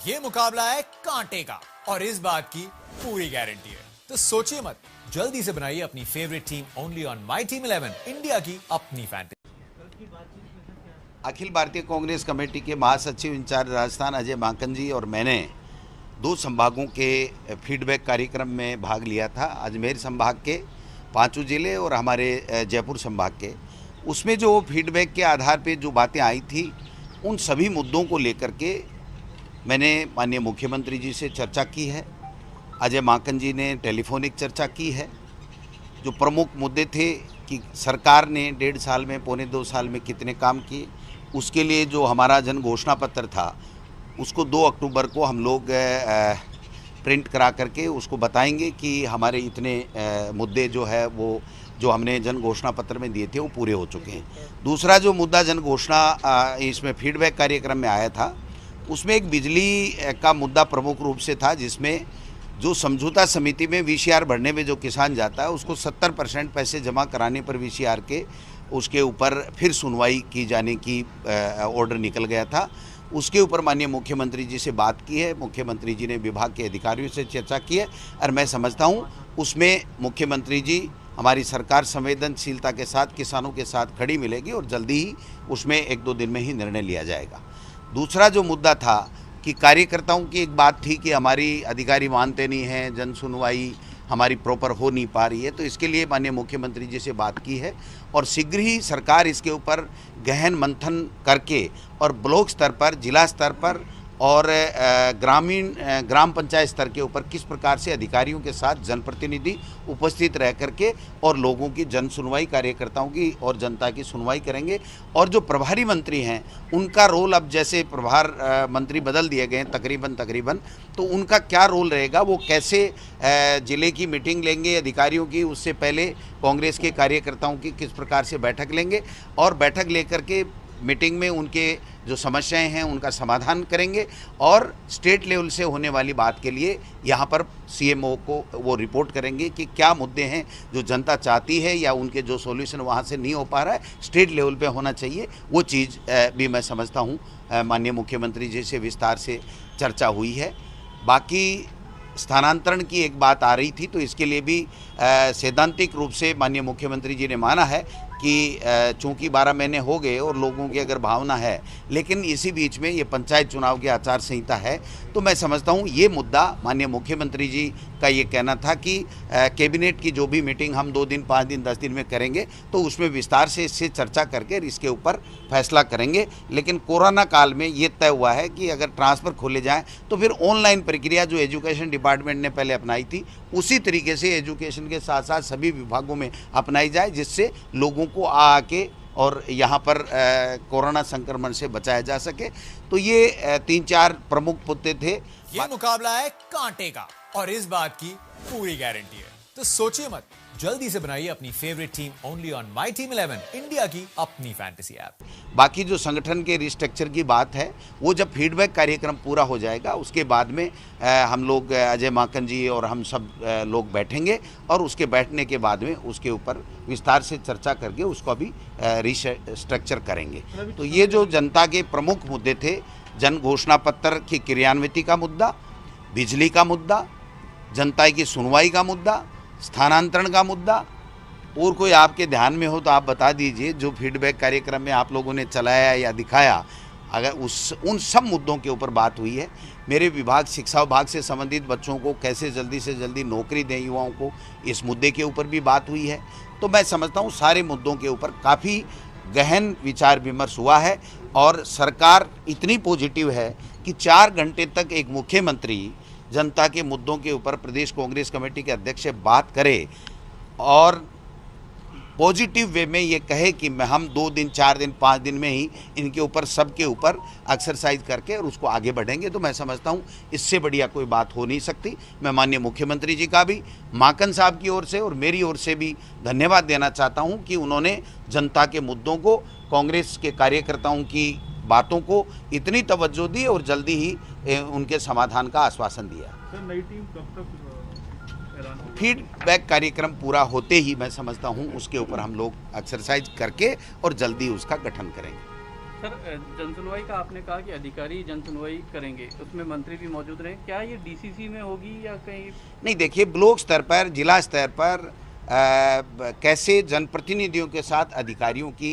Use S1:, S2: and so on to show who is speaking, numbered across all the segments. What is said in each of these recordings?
S1: ये मुकाबला है कांटे का और इस बात की पूरी गारंटी है। तो सोचिए मत, जल्दी से बनाइए अपनी favourite team only on my team 11, India की अपनी फैंटेसी।
S2: अखिल भारतीय कांग्रेस कमेटी के महासचिव इंचार्ज राजस्थान अजय माकन जी और मैंने 2 संभागों के फीडबैक कार्यक्रम में भाग लिया था। अजमेर संभाग के 5 जिले और हमारे जयपुर संभाग के। उसमें जो फीडबैक के आधार पे जो बातें आई थी, उन सभी मुद्दों को लेकर के मैंने माननीय मुख्यमंत्री जी से चर्चा की है। अजय माकन जी ने टेलीफोनिक चर्चा की है। जो प्रमुख मुद्दे थे कि सरकार ने 1.5 साल में, पौने 2 साल में कितने काम किए, उसके लिए जो हमारा जन घोषणा पत्र था उसको 2 अक्टूबर को हम लोग प्रिंट करा करके उसको बताएंगे कि हमारे इतने मुद्दे जो है वो जो हमने जन घोषणा पत्र में दिए थे वो पूरे हो चुके हैं। दूसरा जो मुद्दा जन घोषणा इसमें फीडबैक कार्यक्रम में आया था, उसमें एक बिजली का मुद्दा प्रमुख रूप से था, जिसमें जो समझौता समिति में वीसीआर भरने में जो किसान जाता है उसको 70% पैसे जमा कराने पर वीसीआर के उसके ऊपर फिर सुनवाई की जाने की ऑर्डर निकल गया था। उसके ऊपर माननीय मुख्यमंत्री जी से बात की है। मुख्यमंत्री जी ने विभाग के अधिकारियों से चर्चा की है और मैं समझता हूँ उसमें मुख्यमंत्री जी, हमारी सरकार संवेदनशीलता के साथ किसानों के साथ खड़ी मिलेगी और जल्दी ही उसमें 1-2 दिन में ही निर्णय लिया जाएगा। दूसरा जो मुद्दा था कि कार्यकर्ताओं की एक बात थी कि हमारी अधिकारी मानते नहीं हैं, जन सुनवाई हमारी प्रॉपर हो नहीं पा रही है, तो इसके लिए माननीय मुख्यमंत्री जी से बात की है और शीघ्र ही सरकार इसके ऊपर गहन मंथन करके और ब्लॉक स्तर पर, जिला स्तर पर और ग्राम पंचायत स्तर के ऊपर किस प्रकार से अधिकारियों के साथ जनप्रतिनिधि उपस्थित रह करके और लोगों की जन सुनवाई, कार्यकर्ताओं की और जनता की सुनवाई करेंगे। और जो प्रभारी मंत्री हैं उनका रोल, अब जैसे प्रभार मंत्री बदल दिए गए हैं तकरीबन, तो उनका क्या रोल रहेगा, वो कैसे जिले की मीटिंग लेंगे अधिकारियों की, उससे पहले कांग्रेस के कार्यकर्ताओं की किस प्रकार से बैठक लेंगे और बैठक लेकर के मीटिंग में उनके जो समस्याएं हैं उनका समाधान करेंगे और स्टेट लेवल से होने वाली बात के लिए यहाँ पर सीएमओ को वो रिपोर्ट करेंगे कि क्या मुद्दे हैं जो जनता चाहती है या उनके जो सॉल्यूशन वहाँ से नहीं हो पा रहा है, स्टेट लेवल पे होना चाहिए। वो चीज़ भी मैं समझता हूँ माननीय मुख्यमंत्री जी से विस्तार से चर्चा हुई है। बाकी स्थानांतरण की एक बात आ रही थी, तो इसके लिए भी सैद्धांतिक रूप से माननीय मुख्यमंत्री जी ने माना है कि चूँकि 12 महीने हो गए और लोगों की अगर भावना है, लेकिन इसी बीच में ये पंचायत चुनाव की आचार संहिता है, तो मैं समझता हूँ ये मुद्दा माननीय मुख्यमंत्री जी का ये कहना था कि कैबिनेट की जो भी मीटिंग हम 2 दिन, 5 दिन, 10 दिन में करेंगे तो उसमें विस्तार से इससे चर्चा करके इसके ऊपर फैसला करेंगे। लेकिन कोरोना काल में ये तय हुआ है कि अगर ट्रांसफ़र खोले जाएँ तो फिर ऑनलाइन प्रक्रिया जो एजुकेशन डिपार्टमेंट ने पहले अपनाई थी उसी तरीके से एजुकेशन के साथ साथ सभी विभागों में अपनाई जाए, जिससे लोगों को आके और यहाँ पर कोरोना संक्रमण से बचाया जा सके। तो ये 3-4 प्रमुख मुद्दे थे।
S1: ये मुकाबला है कांटे का और इस बात की पूरी गारंटी है। तो सोचिए मत, जल्दी से बनाइए अपनी favourite team only on my team 11, India की अपनी फैंटेसी ऐप।
S2: बाकी जो संगठन के रिस्ट्रक्चर की बात है, वो जब फीडबैक कार्यक्रम पूरा हो जाएगा उसके बाद में हम लोग अजय माकन जी और हम सब लोग बैठेंगे और उसके बैठने के बाद में उसके ऊपर विस्तार से चर्चा करके उसको अभी रिस्ट्रक्चर करेंगे। तो ये जो जनता के प्रमुख मुद्दे थे, जन घोषणा पत्र की क्रियान्विति का मुद्दा, बिजली का मुद्दा, जनता की सुनवाई का मुद्दा, स्थानांतरण का मुद्दा, और कोई आपके ध्यान में हो तो आप बता दीजिए जो फीडबैक कार्यक्रम में आप लोगों ने चलाया या दिखाया, अगर उन सब मुद्दों के ऊपर बात हुई है। मेरे विभाग, शिक्षा विभाग से संबंधित बच्चों को कैसे जल्दी से जल्दी नौकरी दें युवाओं को, इस मुद्दे के ऊपर भी बात हुई है। तो मैं समझता हूँ सारे मुद्दों के ऊपर काफ़ी गहन विचार विमर्श हुआ है और सरकार इतनी पॉजिटिव है कि 4 घंटे तक एक मुख्यमंत्री जनता के मुद्दों के ऊपर प्रदेश कांग्रेस कमेटी के अध्यक्ष से बात करे और पॉजिटिव वे में ये कहे कि हम 2 दिन, 4 दिन, 5 दिन में ही इनके ऊपर, सबके ऊपर एक्सरसाइज करके और उसको आगे बढ़ेंगे। तो मैं समझता हूँ इससे बढ़िया कोई बात हो नहीं सकती। मैं माननीय मुख्यमंत्री जी का भी, माकन साहब की ओर से और मेरी ओर से भी धन्यवाद देना चाहता हूँ कि उन्होंने जनता के मुद्दों को, कांग्रेस के कार्यकर्ताओं की बातों को इतनी तवज्जो दी और जल्दी ही उनके समाधान का आश्वासन दिया।
S3: सर, नई टीम कब तक ऐलान होगा?
S2: फीडबैक कार्यक्रम पूरा होते ही मैं समझता हूं उसके ऊपर हम लोग एक्सरसाइज करके और जल्दी उसका गठन करेंगे।
S4: सर, जनसुनवाई का आपने कहा कि अधिकारी जनसुनवाई करेंगे, उसमें मंत्री भी मौजूद रहे, क्या ये डीसीसी में होगी या कहीं?
S2: नहीं, देखिए, ब्लॉक स्तर पर, जिला स्तर पर कैसे जनप्रतिनिधियों के साथ अधिकारियों की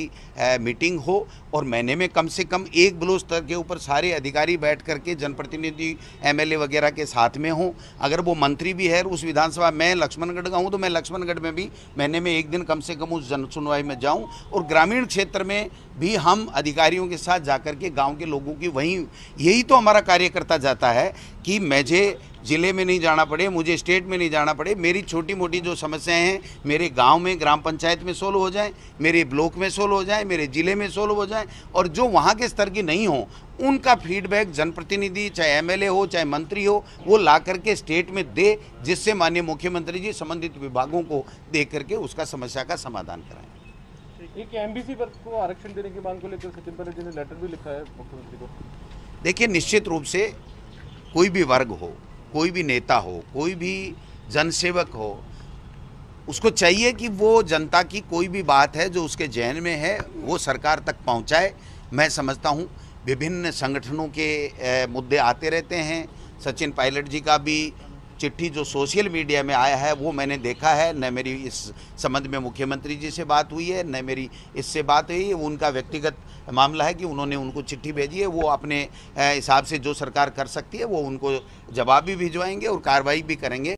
S2: मीटिंग हो और महीने में कम से कम एक ब्लॉक स्तर के ऊपर सारे अधिकारी बैठ करके जनप्रतिनिधि एमएलए वगैरह के साथ में हों। अगर वो मंत्री भी है उस विधानसभा, मैं लक्ष्मणगढ़ का हूँ तो मैं लक्ष्मणगढ़ में भी महीने में एक दिन कम से कम उस जन सुनवाई में जाऊँ, और ग्रामीण क्षेत्र में भी हम अधिकारियों के साथ जाकर के गाँव के लोगों की वहीं, यही तो हमारा कार्यकर्ता जाता है कि मुझे ज़िले में नहीं जाना पड़े, मुझे स्टेट में नहीं जाना पड़े, मेरी छोटी मोटी जो समस्याएं हैं मेरे गांव में ग्राम पंचायत में सोल्व हो जाएं, मेरे ब्लॉक में सोल्व हो जाएं, मेरे ज़िले में सोल्व हो जाएं, और जो वहां के स्तर की नहीं हो उनका फीडबैक जनप्रतिनिधि, चाहे एमएलए हो चाहे मंत्री हो, वो ला करके स्टेट में दे, जिससे माननीय मुख्यमंत्री जी संबंधित विभागों को दे करके उसका समस्या का समाधान कराएं।
S5: एक एमबीसी वर्ग को आरक्षण देने की मांग को लेकर सचिन बनर्जी ने लेटर भी लिखा है मुख्यमंत्री को।
S2: देखिए, निश्चित रूप से कोई भी वर्ग हो, कोई भी नेता हो, कोई भी जनसेवक हो, उसको चाहिए कि वो जनता की कोई भी बात है जो उसके जहन में है वो सरकार तक पहुंचाए। मैं समझता हूं विभिन्न संगठनों के मुद्दे आते रहते हैं। सचिन पायलट जी का भी चिट्ठी जो सोशल मीडिया में आया है वो मैंने देखा है, न मेरी इस संबंध में मुख्यमंत्री जी से बात हुई है, न मेरी इससे बात हुई है। वो उनका व्यक्तिगत मामला है कि उन्होंने उनको चिट्ठी भेजी है, वो अपने हिसाब से जो सरकार कर सकती है वो उनको जवाब भी भिजवाएंगे और कार्रवाई भी करेंगे।